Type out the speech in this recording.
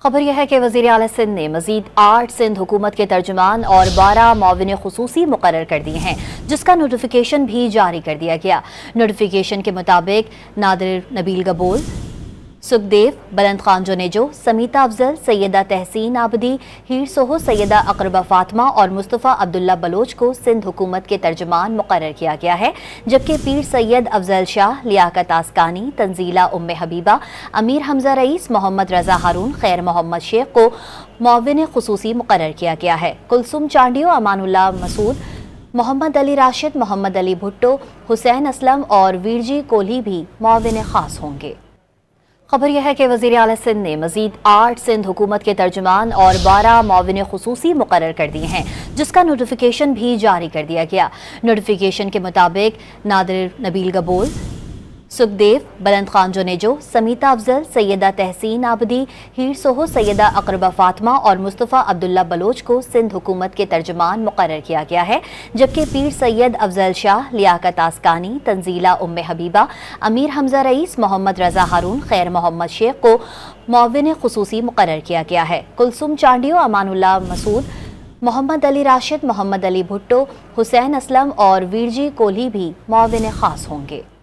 खबर यह है कि वज़ीर आला सिंध ने मज़ीद 8 सिंध हुकूमत के तर्जुमान और 12 मुआविन खुसूसी मुकर्रर कर दिए हैं, जिसका नोटिफिकेशन भी जारी कर दिया गया। नोटिफिकेशन के मुताबिक नादिर नबील गबोल, सुखदेव, बुलंद खान जोनेजो, समीता अफजल, सैयदा तहसीन आबदी, हीर सोहो, सैयदा अकरबा फातिमा और मुस्तफ़ा अब्दुल्ला बलोच को सिंध हुकूमत के तर्जुमान मुकर्रर किया गया है, जबकि पीर सैयद अफजल शाह, लियाकत आसकानी, तंजीला उम्मे हबीबा, अमीर हमजा रईस, मोहम्मद रजा हारून, खैर मोहम्मद शेख को मुआविन खुसूसी मुकर्रर किया गया है। कुलसुम चांडियो, अमानुल्लाह मसूद, मोहम्मद अली राशिद, मोहम्मद अली भुट्टो, हुसैन असलम और वीरजी कोहली भी मुआविन खास होंगे। खबर यह है कि वज़ीर आला सिंध ने मज़ीद 8 सिंध हुकूमत के तर्जुमान और 12 मुआविन खुसूसी मुकर्रर कर दिए हैं, जिसका नोटिफिकेशन भी जारी कर दिया गया। नोटिफिकेशन के मुताबिक नादिर नबील गबोल, सुखदेव, बुलंद खान जोनेजो, समीता अफजल, सैयदा तहसीन आबदी, हीर सोहो, सैयदा अकरबा फातिमा और मुस्तफ़ा अब्दुल्ला बलोच को सिंध हुकूमत के तर्जुमान मुकर्रर किया गया है, जबकि पीर सैयद अफजल शाह, लियाकत आसकानी, तंजीला उम्मे हबीबा, अमीर हमजा रईस, मोहम्मद रजा हारून, खैर मोहम्मद शेख को मुआविन खुसूसी मुकर्रर किया गया है। कुलसुम चांडियो, अमानुल्लाह मसूद, मोहम्मद अली राशिद, मोहम्मद अली भुट्टो, हुसैन असलम और वीरजी कोहली भी मुआविन खास होंगे।